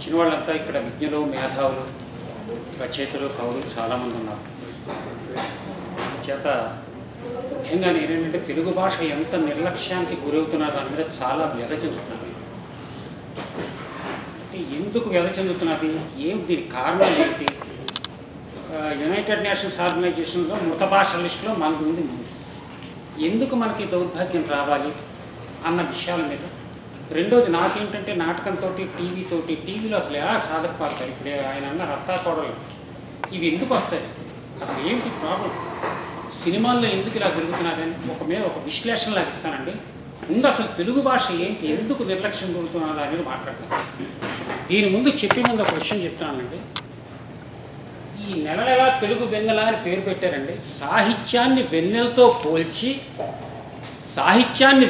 వచ్చిన వాళ్ళంతా ఇక్కడ విజ్ఞులు, మేధావులు, రచయితలు, కవులు చాలామంది ఉన్నారు. చేత ముఖ్యంగా నేనేంటంటే తెలుగు భాష ఎంత నిర్లక్ష్యానికి గురవుతున్నారు దాని మీద చాలా వ్యధ చెందుతున్నాను. అంటే ఎందుకు వ్యధ చెందుతున్నది, ఏం దీనికి కారణం ఏంటి? యునైటెడ్ నేషన్స్ ఆర్గనైజేషన్లో మృత భాషల లిస్టులో మనకు ఉంది. ఎందుకు మనకి దౌర్భాగ్యం రావాలి అన్న విషయాల మీద. రెండోది నాకేంటంటే నాటకంతో, టీవీలో అసలు ఎలా సాధక పాడతారు. ఇప్పుడు ఆయన అన్న రత్తాకోడలు ఇవి ఎందుకు వస్తాయి, అసలు ఏంటి ప్రాబ్లం, సినిమాల్లో ఎందుకు ఇలా జరుగుతున్నారని ఒక విశ్లేషణ లాగిస్తానండి. ముందు అసలు తెలుగు భాష ఏంటి, ఎందుకు నిర్లక్ష్యం జరుగుతున్నది అనేది మాట్లాడతాను. దీని ముందు చెప్పే ముందు ఒక విషయం చెప్తానండి. ఈ నెల తెలుగు వెన్నెల అని పేరు పెట్టారండి. సాహిత్యాన్ని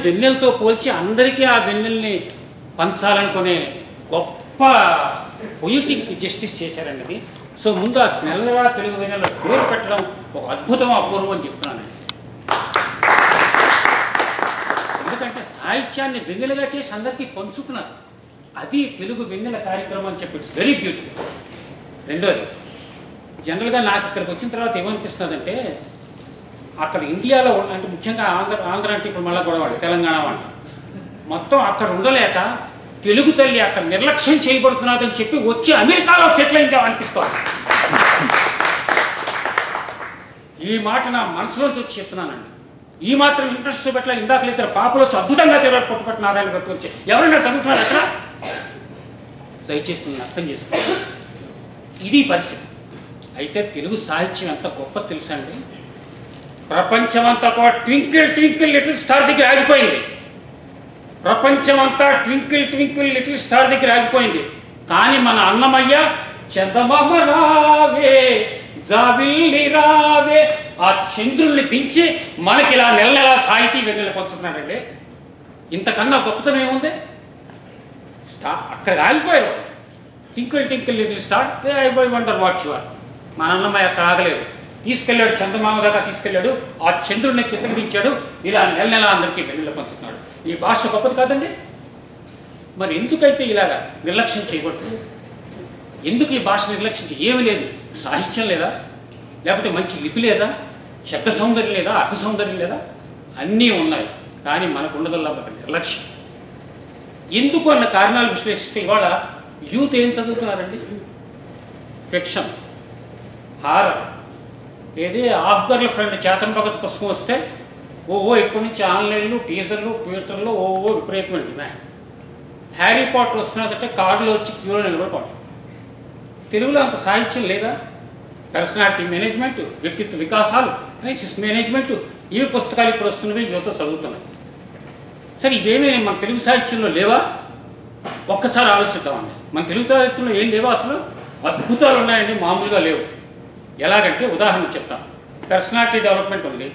వెన్నెలతో పోల్చి అందరికీ ఆ వెన్నెల్ని పంచాలనుకునే గొప్ప పొయిటిక్ జస్టిస్ చేశారండి అది. సో ముందు ఆ నెల తెలుగు వెన్నెల పేరు పెట్టడం ఒక అద్భుతం, అపూర్వం అని చెప్తున్నానండి. ఎందుకంటే సాహిత్యాన్ని వెన్నెలుగా చేసి అందరికీ పంచుతున్నారు. అది తెలుగు వెన్నెల కార్యక్రమం అని చెప్పి ఇట్స్ వెరీ బ్యూటిఫుల్. రెండోది, జనరల్గా నాకు ఇక్కడికి వచ్చిన తర్వాత ఏమనిపిస్తుందంటే, అక్కడ ఇండియాలో అంటే ముఖ్యంగా ఆంధ్ర అంటే ఇప్పుడు మళ్ళీ గొడవ, తెలంగాణ వంట మొత్తం అక్కడ ఉండలేక తెలుగు తల్లి అక్కడ నిర్లక్ష్యం చేయబడుతున్నదని చెప్పి వచ్చి అమెరికాలో సెటిల్ అయిందా అనిపిస్తుంది. ఈ మాట నా మనసులోంచి వచ్చి చెప్తున్నానండి. ఈ మాత్రం ఇంట్రెస్ట్ చూపెట్ల ఇందాక ఇద్దరు పాపలు వచ్చి అద్భుతంగా చదివారు. పుట్టుపట్టు నారాయణ గారికి వచ్చి ఎవరైనా చదువుతున్నారు అక్కడ, దయచేసి అర్థం చేసుకోండి. ఇది పరిస్థితి. అయితే తెలుగు సాహిత్యం ఎంత గొప్ప తెలుసా అండి. ప్రపంచమంతా కూడా ట్వింకిల్ ట్వింకిల్ లిటిల్ స్టార్ దగ్గర ఆగిపోయింది. ప్రపంచమంతా ట్వింకిల్ ట్వింకిల్ లిటిల్ స్టార్ దగ్గర ఆగిపోయింది. కానీ మన అన్నమయ్య చందమామ రావే జాబిల్లి రావే ఆ చంద్రుల్ని దించి మనకి ఇలా నెల సాహితీ వెన్నెల పంచుతున్నాడండి. ఇంతకన్నా గొప్పతనం ఏముంది? అక్కడ ఆగిపోయారు. Twinkle twinkle little star, I wonder what you are. మన అన్నమయ్య అక్కడ ఆగలేదు. తీసుకెళ్ళాడు, చందమామ దాకా తీసుకెళ్ళాడు. ఆ చంద్రుడిని కిందకి దించాడు. ఇలా నెల అందరికీ వెన్నెల పంచుతున్నాడు. ఈ భాష గొప్పది కాదండి. మరి ఎందుకైతే ఇలాగా నిర్లక్ష్యం చేయకూడదు? ఎందుకు ఈ భాష నిర్లక్ష్యం ఏమీ లేదు. సాహిత్యం లేదా, లేకపోతే మంచి లిపి లేదా, శబ్ద సౌందర్యం లేదా, అర్థ సౌందర్యం లేదా, అన్నీ ఉన్నాయి. కానీ మనకు ఉండదల్లా నిర్లక్ష్యం. ఎందుకు అన్న కారణాలు విశ్లేషిస్తే ఇవాళ యూత్ ఏం చదువుతున్నారండి? ఫిక్షన్, హారర్, ఏది half girl friend Chetan Bhagat పుస్తకం వస్తే ఇప్పటి నుంచి ఆన్లైన్లు, టీజర్లు, ట్విట్టర్లో విపరీతమైన డిమాండ్. హ్యారీ పాటర్ వస్తున్నదంటే కార్డులో వచ్చి క్యూలో నిలబడుకోండి. తెలుగులో అంత సాహిత్యం లేదా? పర్సనాలిటీ మేనేజ్మెంట్, వ్యక్తిత్వ వికాసాలు, క్రైసిస్ మేనేజ్మెంట్, ఇవి పుస్తకాలు ఇప్పుడు వస్తున్నవి, యువత చదువుతున్నాయి. సరే, ఇవేమీ మన తెలుగు సాహిత్యంలో లేవా? ఒక్కసారి ఆలోచిద్దామండి. మన తెలుగు సాహిత్యంలో ఏం లేవా? అసలు అద్భుతాలు ఉన్నాయండి, మామూలుగా లేవు. ఎలాగంటే ఉదాహరణ చెప్తాను. పర్సనాలిటీ డెవలప్మెంట్ ఉంది.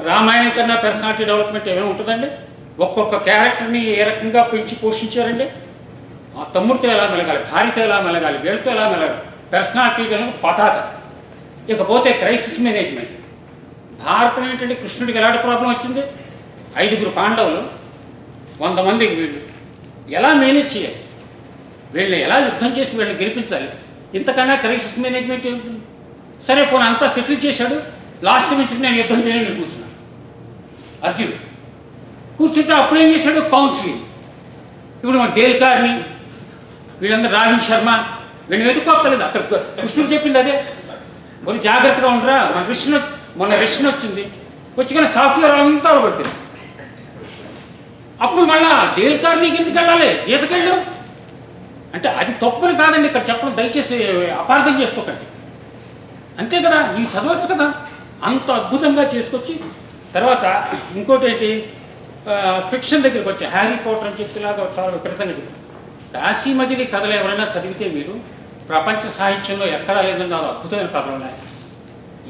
రామాయణం కన్నా పర్సనాలిటీ డెవలప్మెంట్ ఏమైనా ఉంటుందండి? ఒక్కొక్క క్యారెక్టర్ని ఏ రకంగా పెంచి పోషించారండి. ఆ తమ్ముడితో ఎలా మెలగాలి, భార్యతో ఎలా మెలగాలి, వీళ్ళతో ఎలా మెలగాలి, పర్సనాలిటీ పతాక. ఇకపోతే క్రైసిస్ మేనేజ్మెంట్. భారతం ఏంటంటే కృష్ణుడికి ఎలాంటి ప్రాబ్లం వచ్చింది? 5 పాండవులు, 100 మంది, వీళ్ళు ఎలా మేనేజ్ చేయాలి, వీళ్ళని ఎలా యుద్ధం చేసి వీళ్ళని గెలిపించాలి, ఇంతకన్నా క్రైసిస్ మేనేజ్మెంట్ ఏమిటి? సరే, పోనీ అంతా సెటిల్ చేశాడు. లాస్ట్ నుంచి నేను యుద్ధం చేయాలని కూర్చున్నాను. అర్జున్ కూర్చుంటే అప్పుడు ఏం చేశాడు? కౌన్సిలింగ్. ఇప్పుడు మన డేల్కార్ని, వీళ్ళందరూ రావిన్ శర్మ, వీళ్ళని వెతుక్కోక్కర్లేదు. అక్కడ కృష్ణుడు చెప్పింది అదే. కొన్ని జాగ్రత్తగా ఉండరా. మొన్న విష్ణు వచ్చింది, వచ్చి కానీ సాఫ్ట్వేర్ అంతా పట్టింది. అప్పుడు మళ్ళా డేల్కార్నీకి ఎందుకు వెళ్ళాలి, ఈతకెళ్ళు అంటే అది తప్పని కాదండి ఇక్కడ చెప్పడం. దయచేసి అపార్థం చేసుకోకండి. అంతే కదా, ఇవి చదవచ్చు కదా. అంత అద్భుతంగా చేసుకొచ్చి తర్వాత ఇంకోటి ఏంటి, ఫిక్షన్ దగ్గరికి వచ్చి హ్యారీ పాటర్ అని చెప్పేలాగా చాలా విపరీతంగా చెప్పారు. దాసీ మజిలీ కథలు ఎవరైనా చదివితే మీరు ప్రపంచ సాహిత్యంలో ఎక్కడా లేదని అద్భుతమైన కథలు ఉన్నాయి.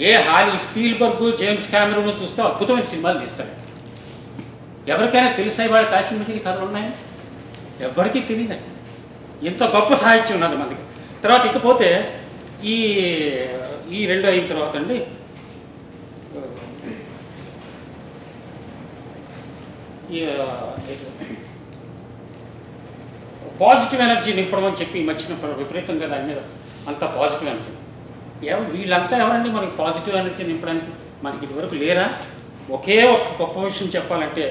ఏ స్పీల్బర్గ్, జేమ్స్ క్యామెరూన్ చూస్తే అద్భుతమైన సినిమాలు తీస్తారు. ఎవరికైనా తెలిసే వాళ్ళు దాసీ మజిలీ కథలు ఉన్నాయి? ఎవరికీ తెలియదండి. ఎంత గొప్ప సాహిత్యం ఉన్నది మనకి. తర్వాత ఇకపోతే ఈ రెండు అయిన తర్వాత అండి, పాజిటివ్ ఎనర్జీ నింపడం అని చెప్పి మధ్యన విపరీతంగా దాని మీద అంత పాజిటివ్ ఎనర్జీ. వీళ్ళంతా ఎవరండి మనకి పాజిటివ్ ఎనర్జీ నింపడానికి? మనకి ఇదివరకు లేరా? ఒకే ఒక్క గొప్ప విషయం చెప్పాలంటే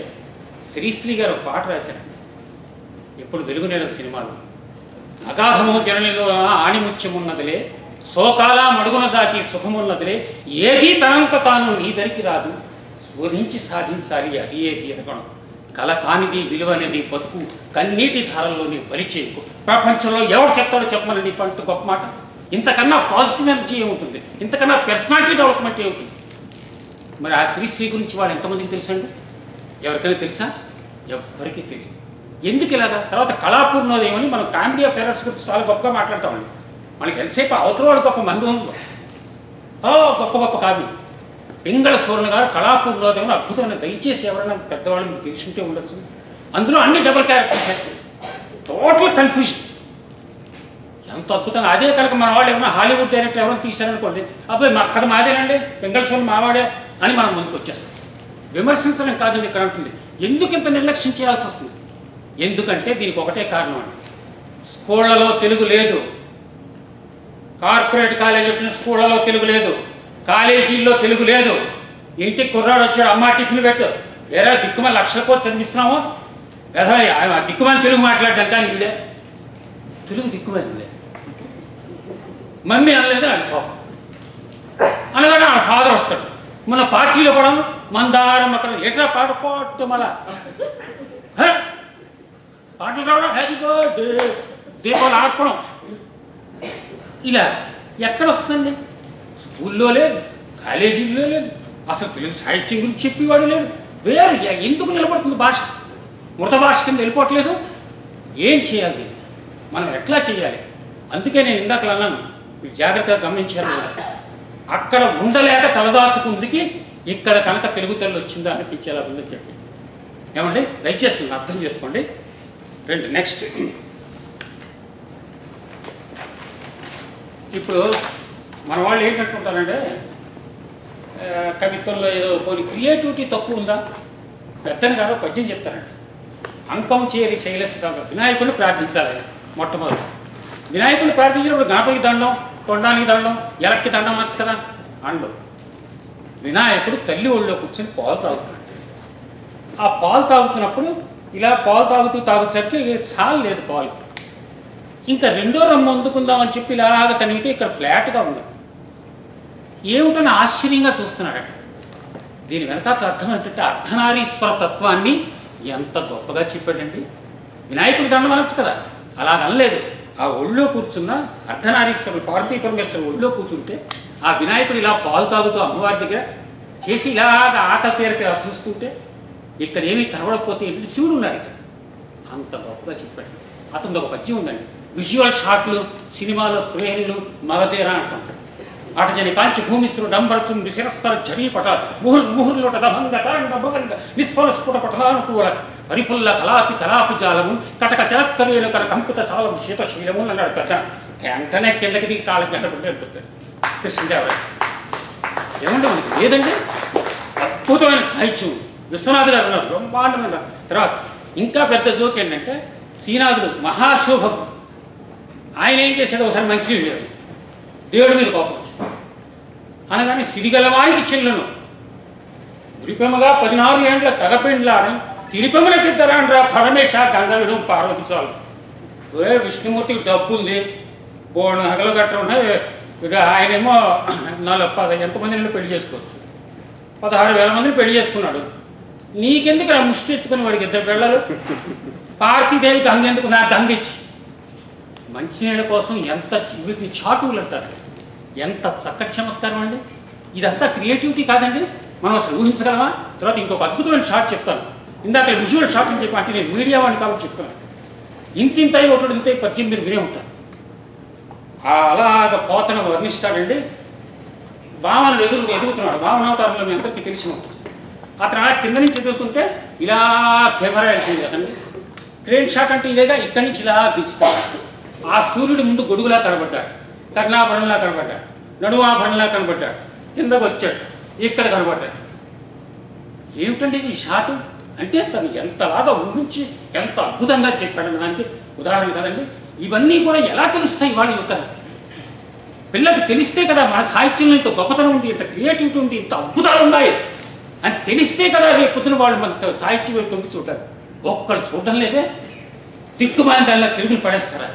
శ్రీశ్రీ గారు ఒక పాట రాశారండి ఎప్పుడు వెలుగునేల సినిమాలో. అగాధము జననిలో ఆణిముత్యమున్నదిలే, శోకాల మడుగున దాకి సుఖమున్నదిలే, ఏది తనంత తాను నీ దరికి రాదు, శోధించి సాధించాలి అది ఏ తీరగణం, కల కానిది విలువనేది బతుకు కన్నీటి ధారల్లోని బలి చేయకు. ప్రపంచంలో ఎవరు చెప్తాడో చెప్పమనండి పంట గొప్ప మాట. ఇంతకన్నా పాజిటివ్ ఎనర్జీ ఏముంటుంది? ఇంతకన్నా పర్సనాలిటీ డెవలప్మెంట్ ఏముంటుంది? మరి ఆ శ్రీశ్రీ గురించి వాళ్ళు ఎంతమందికి తెలుసండి? ఎవరికైనా తెలుసా? ఎవరికి తెలియదు. ఎందుకు ఇలాగా? తర్వాత కళాపూర్ణోదయం మనం కామెడీ ఆఫ్ ఎరర్స్ గురించి చాలా గొప్పగా మాట్లాడతామండి. మనకి ఎంతసేపు అవతలవాడు గొప్ప మంది ఉంది, గొప్ప గొప్ప కావ్యం. పింగళ సూరణ గారు కళాపూర్ణోదయం అద్భుతమైన. దయచేసి ఎవరైనా పెద్దవాళ్ళు మీకు తెలుసుంటే ఉండొచ్చు. అందులో అన్ని డబుల్ క్యారెక్టర్స్, టోటల్ కన్ఫ్యూజన్. ఎంత అద్భుతంగా. అదే కనుక మన వాళ్ళు ఏమైనా హాలీవుడ్ డైరెక్టర్ ఎవరైనా తీశారనుకోండి, అబ్బాయి మా కథ మాదేనండి, పింగళ సూరణ మావాడే అని మనం ముందుకు వచ్చేస్తాం. విమర్శించడం కాదండి ఇక్కడ అంటుంది. ఎందుకు ఇంత నిర్లక్ష్యం చేయాల్సి వస్తుంది? ఎందుకంటే దీనికి ఒకటే కారణం అండి. స్కూళ్ళలో తెలుగు లేదు. కార్పొరేట్ కాలేజీ వచ్చిన స్కూళ్ళలో తెలుగు లేదు, కాలేజీల్లో తెలుగు లేదు. ఇంటికి కుర్రాడు వచ్చాడు, అమ్మ టిఫిన్ పెట్టు, వేరే దిక్కుమని లక్షల కోట్లు చదివిస్తున్నాము, దిక్కుమని తెలుగు మాట్లాడడానికి. కానీ వీడే తెలుగు దిక్కుమని మమ్మీ అనలేదు అని పాపం అనగానే ఆ ఫాదర్ వస్తాడు. మన పార్టీలో కూడా మందారం అక్కడ ఎట్లా పాట పాటు మళ్ళా పాటలు రావడం, హ్యాపీ బర్త్డే, దీపాలు ఆడుకోవడం, ఇలా ఎక్కడ వస్తుంది? స్కూల్లో లేదు, కాలేజీల్లో లేదు, అసలు తెలుగు సాహిత్యం గురించి చెప్పేవాడు లేడు. వేరు ఎందుకు నిలబడుతుంది భాష? మృత భాష కింద వెళ్ళిపోవట్లేదు. ఏం చేయాలి? మనం ఎట్లా చేయాలి? అందుకే నేను ఇందాక అన్నాను, మీరు జాగ్రత్తగా గమనించారు. అక్కడ ఉండలేక తలదాచుకుందికి ఇక్కడ కనుక తెలుగు తల్లి వచ్చిందా అనిపించేలా ఉందని చెప్పి. ఏమండి దయచేసి అర్థం చేసుకోండి. రెండు నెక్స్ట్, ఇప్పుడు మన వాళ్ళు ఏంటనుకుంటారంటే కవిత్వంలో ఏదో కొన్ని క్రియేటివిటీ తక్కువ ఉందా? పెద్దని కాదు పద్యం చెప్తారండి. అంకం చేరి శైలస్గా వినాయకుడిని ప్రార్థించాలి. మొట్టమొదటి వినాయకుడిని ప్రార్థించినప్పుడు గణపతికి దండం, తొండానికి దండం, ఎలక్కి దండం అనొచ్చు కదా. అండు వినాయకుడు తల్లి ఒళ్ళో కూర్చొని పాలు తాగుతున్నాడు. ఆ పాలు తాగుతున్నప్పుడు ఇలా పాలు తాగుతేసరికి చాలు లేదు పాలు, ఇంకా రెండో రమ్ము అందుకుందామని చెప్పి ఇలాగ తనిగితే ఇక్కడ ఫ్లాట్గా ఉంది. ఏమిటని ఆశ్చర్యంగా చూస్తున్నాడట. దీని వెనకాల అర్థం ఏంటంటే అర్ధనారీశ్వర తత్వాన్ని ఎంత గొప్పగా చెప్పాడండి. వినాయకుడి దండం అనొచ్చు కదా, అలాగనలేదు. ఆ ఒళ్ళో కూర్చున్న అర్ధనారీశ్వరుడు పార్వతీ పరమేశ్వరుడు ఒళ్ళో కూర్చుంటే ఆ వినాయకుడు ఇలా పాలు తాగుతూ అమ్మవారి దగ్గర చేసి ఇలాగ ఆకలి తీరక చూస్తుంటే ఇక్కడ ఏమీ కనబడకపోతే ఏంటంటే శివుడు ఉన్నాడు ఇక్కడ. అంత గొప్పగా చెప్పాడు. అతనిది ఒక పద్యం ఉందండి. విజువల్ షాట్లు సినిమాలో ట్రైన్లు మగధీరా అంటాం. అటజని కాంచి భూమిస్త్రు డంబరచు విశిరస్తర జరీ పట ముహుర్లోట దభంగ తరంగ భుగంగ నిస్ఫలస్ఫుట పటలానుకూల పరిపుల్ల కలాపి జాలము కటక చరత్కరీలు కర కంపిత చాలము శీతశీలము అన్నాడు పెద్ద. వెంటనే కిందకి దిగి కాళ్ళకి గంట పెట్టాడు కృష్ణదేవరాయ. ఏమంటే మనకి లేదండి అద్భుతమైన సాహిత్యం. విశ్వనాథ్ గారు ఉన్నారు, బ్రహ్మాండమైన. తర్వాత ఇంకా పెద్ద జోక్ ఏంటంటే శ్రీనాథుడు మహాశివభక్తుడు. ఆయన ఏం చేశాడు, ఒకసారి మంచినీళ్ళు లేవు, దేవుడి మీద కోపం వచ్చి అనగానే సిరిగలవానికి చెల్లును ఉరిపెమ్మగా 16 ఏండ్ల తగపిండ్లాడని తిరిపెమ్మలకిద్దరాండ్రా పరమేశ గంగవిడు పార్వతి చాలు. విష్ణుమూర్తికి డబ్బు ఉంది, బోర్డు నగలు గట్ట ఉన్నాయి. ఆయనేమో 40 ఎంతమందిని పెళ్లి చేసుకోవచ్చు, 16,000 మందిని పెళ్లి చేసుకున్నాడు. నీకెందుకు ఆ ముష్టి ఎత్తుకుని వాడికి 2 పిల్లలు, పార్వతీదేవికి హంగెందుకు, నాకు హంగిచ్చి. మంచినీళ్ళ కోసం ఎంత వీటిని చాటువులు అంటారు. ఎంత చక్కటి చమత్కారం అండి. ఇదంతా క్రియేటివిటీ కాదండి, మనం అసలు ఊహించగలమా? తర్వాత ఇంకొక అద్భుతమైన షాట్ చెప్తాను. ఇందాక విజువల్ షాట్ అని చెప్పి అంటే నేను మీడియా వాడిని కాబట్టి చెప్తాను. ఇంతింతై ఒకటి ఇంత 18 మీరు వినే ఉంటారు. అలాగ పోతన వర్ణిస్తాడండి. వామనుడు ఎదుగుతున్నాడు. వామనావతారంలో మీ అందరికీ తెలిసి ఉంటుంది. అతను అలా కింద నుంచి ఎదుగుతుంటే ఇలా కెమెరా వెళ్తుంది కదండి. క్రేన్ షాట్ అంటే ఇదేగా, ఇక్కడి నుంచి ఇలా దించుతాడు. ఆ సూర్యుడి ముందు గొడుగులా కనబడ్డాడు, కర్ణాభరణలా కనబడ్డాడు, నడువాభరణలా కనబడ్డాడు, కిందకు వచ్చాడు, ఇక్కడ కనబడ్డాడు. ఏమిటండి ఈ షాటు అంటే తను ఎంతలాగా ఊహించి ఎంత అద్భుతంగా చెప్పాడన్న దానికి ఉదాహరణ కదండి. ఇవన్నీ కూడా ఎలా తెలుస్తాయి ఇవాళ యువత? పిల్లకి తెలిస్తే కదా మన సాహిత్యంలో ఇంత గొప్పతనం ఉంది, ఇంత క్రియేటివిటీ ఉంది, ఇంత అద్భుతాలు ఉన్నాయి అని తెలిస్తే కదా రేపు పొద్దున వాళ్ళు మన సాహిత్యం తొంగి చూడాలి. ఒక్కళ్ళు చూడడం లేదే, దిక్కుమాలిన దానిలో తెలుగుని పడేస్తారా?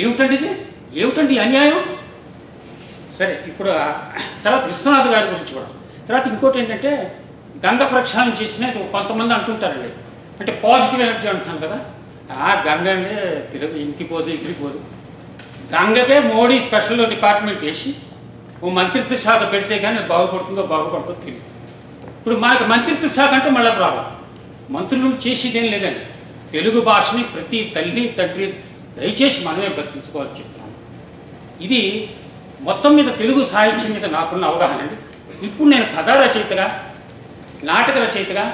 ఏమిటండి ఇది? ఏమిటండి అన్యాయం? సరే, ఇప్పుడు తర్వాత విశ్వనాథ్ గారి గురించి కూడా. తర్వాత ఇంకోటి ఏంటంటే గంగ ప్రక్షాళన చేసిన కొంతమంది అంటుంటారండి, అంటే పాజిటివ్ ఎనర్జీ అంటున్నాను కదా, గంగ అంటే తెలుగు ఇంకిపోదు ఎగిరిపోదు. గంగకే మోడీ స్పెషల్ డిపార్ట్మెంట్ వేసి ఓ మంత్రిత్వ శాఖ పెడితే కానీ అది బాగుపడుతుందో బాగుపడుతుందో తెలియదు. ఇప్పుడు మనకు మంత్రిత్వ శాఖ అంటే మళ్ళీ ప్రాబ్లం. మంత్రులు చేసేదేం లేదండి. తెలుగు భాషని ప్రతి తల్లి తండ్రి దయచేసి మనమే బతికించుకోవాలని చెప్తున్నాను. ఇది మొత్తం మీద తెలుగు సాహిత్యం మీద నాకున్న అవగాహన అండి. ఇప్పుడు నేను కథా రచయితగా, నాటక రచయితగా,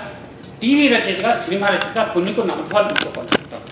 టీవీ రచయితగా, సినిమా రచయితగా కొన్ని అనుభవాలు తీసుకోవాలనుకుంటాను.